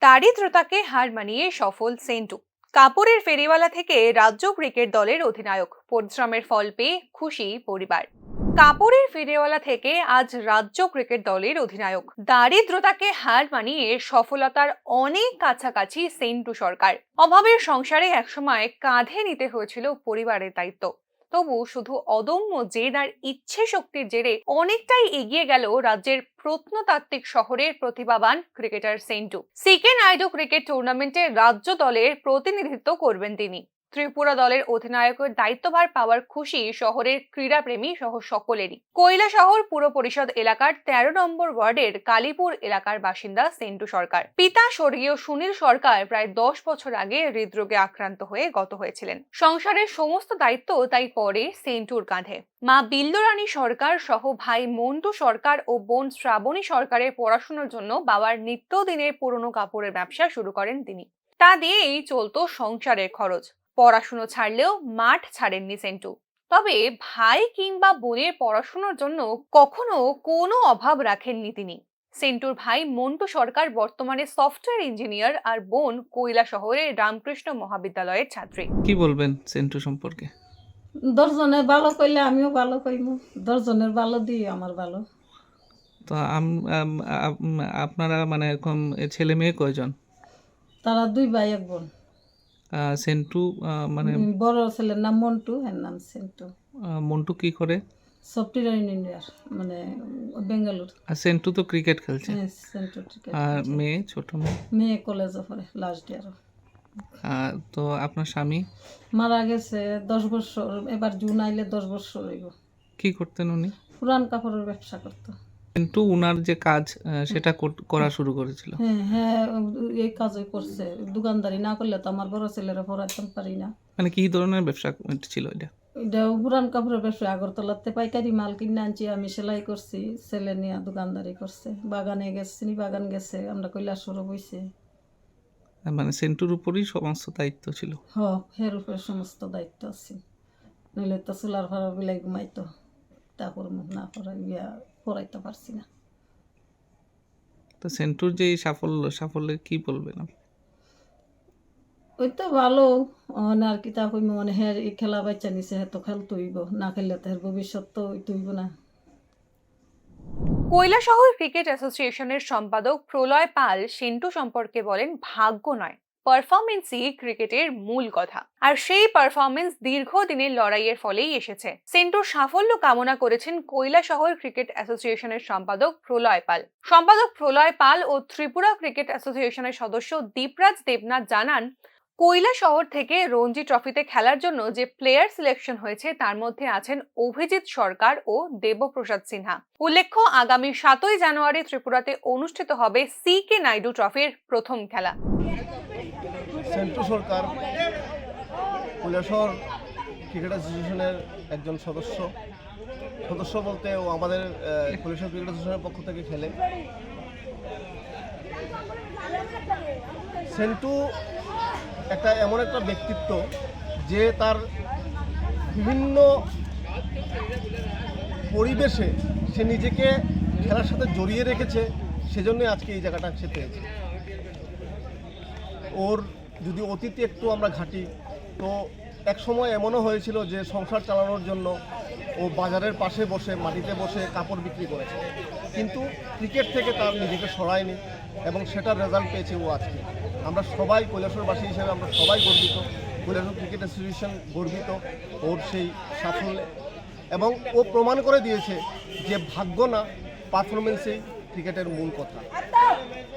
দারিদ্রতাকে হার মানিয়ে সফল সেন্টু। কাপড়ের ফেরিওয়ালা থেকে রাজ্য ক্রিকেট দলের অধিনায়ক, পরিশ্রমের ফল পেয়ে খুশি পরিবার। কাপড়ের ফেরিওয়ালা থেকে আজ রাজ্য ক্রিকেট দলের অধিনায়ক। দারিদ্রতাকে হার মানিয়ে সফলতার অনেক কাছাকাছি সেন্টু সরকার। অভাবের সংসারে একসময় কাঁধে নিতে হয়েছিল পরিবারের দায়িত্ব, তবু শুধু অদম্য জেদ আর ইচ্ছে শক্তির জেরে অনেকটাই এগিয়ে গেল রাজ্যের প্রত্নতাত্ত্বিক শহরের প্রতিভাবান ক্রিকেটার সেন্টু। সিকে নাইডু ক্রিকেট টুর্নামেন্টে রাজ্য দলের প্রতিনিধিত্ব করবেন তিনি। ত্রিপুরা দলের অধিনায়কের দায়িত্বভার পাওয়ার খুশি শহরের ক্রীড়াপ্রেমী সহ সকলেরই। কৈলাসহর পুর পরিষদ এলাকার ১৩ নম্বর ওয়ার্ডের কালীপুর এলাকার বাসিন্দা সেন্টু সরকার। পিতা স্বর্গীয় সুনীল সরকার প্রায় ১০ বছর আগে হৃদরোগে আক্রান্ত হয়ে গত হয়েছিলেন। সংসারের সমস্ত দায়িত্ব তাই পড়ে সেন্টুর কাঁধে। মা বিল্লরানী সরকার সহ ভাই মন্টু সরকার ও বোন শ্রাবণী সরকারের পড়াশোনার জন্য বাবার নিত্যদিনের পুরনো কাপড়ের ব্যবসা শুরু করেন তিনি। তা দিয়েই চলতো সংসারের খরচ। পড়াশুনো ছাড়লেও মাঠ ছাড়েননি সেন্টু। তবে ভাই কিংবা বোনের পড়াশোনার জন্য কখনো কোনো অভাব রাখেননি তিনি। সেন্টুর ভাই মন্টু সরকার বর্তমানে সফটওয়্যার ইঞ্জিনিয়ার আর বোন কৈলাসহরের রামকৃষ্ণ মহাবিদ্যালয়ের ছাত্রী। কি বলবেন সেন্টু সম্পর্কে? ১০ জনের ভালো কইলে আমিও ভালো কইব, ১০ জনের ভালো দিয়ে আমার ভালো। তো আপনারা মানে এরকম ছেলে মেয়ে কয়জন? তারা ২ ভাই ১ বোন। সেন্টু মানে বড় ছেলের নাম মন্টু, এর নাম সেন্টু। মন্টু কি করে? সফটওয়্যার ইঞ্জিনিয়ার, মানে বেঙ্গালুর। আর সেন্টু তো ক্রিকেট খেলছে। হ্যাঁ, সেন্টু ক্রিকেট আর খেলছে। মেয়ে, ছোট মেয়ে? মেয়ে কলেজে পড়ে, লাস্ট ইয়ার। তো আপনার স্বামী মারা গেছে ১০ বছর, এবার জুন আইলে ১০ বছর হইব। কি করতেন উনি? পুরান কাপড়ের ব্যবসা করতো। কিন্তু উনার যে কাজ সেটা করা শুরু করেছিল। হ্যাঁ হ্যাঁ, এই কাজই করছে। দোকানদারি না করলে তো আমার বড় ছেলেরা পড়াতে পারি না। মানে কি ধরনের ব্যবসা ছিল এটা? এটা পুরান কাপড়ের ব্যবসা। আগরতলাতে পাইকারি মাল কিনে আনছি, আমি সেলাই করছি, ছেলে নিয়ে দোকানদারি করছে। বাগানে গেছে, বাগান গেছে, আমরা কৈলাসহরে বইছে। মানে সেন্টুর উপরই সমস্ত দায়িত্ব ছিল। হের উপরে সমস্ত দায়িত্ব আছে। নইলে তো চুলার ভাড়া বিলাই ঘুমাইতো, তারপর না পড়াইতে পারছি না। তো সেন্টুর যে এই সাফল্যে কি বলবেন আপনি? ওই তো ভালো। আর কি তা কইম, মানে হের এই খেলা বাচ্চা নিছে, হে তো খেলতে হইব, না খেললে তো হের ভবিষ্যৎ তো হইতে হইব না। কৈলাসহর ক্রিকেট অ্যাসোসিয়েশনের সম্পাদক প্রলয় পাল সেন্টু সম্পর্কে বলেন, ভাগ্য নয়, পারফরমেন্সই ক্রিকেটের মূল কথা। আর সেই পারফরমেন্স দীর্ঘদিনের লড়াইয়ের ফলেই এসেছে। সেন্টুর সাফল্য কামনা করেছেন কৈলাসহর ক্রিকেট অ্যাসোসিয়েশনের সম্পাদক প্রলয় পাল। সম্পাদক প্রলয় পাল ও ত্রিপুরা ক্রিকেট অ্যাসোসিয়েশনের সদস্য দীপরাজ দেবনাথ জানান, কৈলাসহর থেকে রঞ্জি ট্রফিতে খেলার জন্য যে প্লেয়ার সিলেকশন হয়েছে তার মধ্যে আছেন অভিজিৎ সরকার ও দেবপ্রসাদ সিনহা। উল্লেখ্য, আগামী ৭ই জানুয়ারি ত্রিপুরাতে অনুষ্ঠিত হবে সিকে নাইডু ট্রফির প্রথম খেলা। সেন্টু সরকার কৈলাসহর ক্রিকেট অ্যাসোসিয়েশনের একজন সদস্য বলতে ও আমাদের কৈলাসহর ক্রিকেট অ্যাসোসিয়েশনের পক্ষ থেকে খেলে। সেন্টু এমন একটা ব্যক্তিত্ব যে তার বিভিন্ন পরিবেশে সে নিজেকে খেলার সাথে জড়িয়ে রেখেছে, সেজন্যই আজকে এই জায়গাটা সে পেয়েছে। ওর যদি অতীতে একটু আমরা ঘাঁটি, তো এক সময় এমনও হয়েছিল যে সংসার চালানোর জন্য ও বাজারের পাশে বসে, মাটিতে বসে কাপড় বিক্রি করেছে, কিন্তু ক্রিকেট থেকে তার নিজেকে সরায়নি এবং সেটার রেজাল্ট পেয়েছে ও আজকে। আমরা সবাই কৈলাসহরবাসী হিসেবে আমরা সবাই গর্বিত, কৈলাসহর ক্রিকেট অ্যাসোসিয়েশন গর্বিত ওর সেই সাফল্যে। এবং ও প্রমাণ করে দিয়েছে যে ভাগ্য না, পারফরমেন্সেই ক্রিকেটের মূল কথা।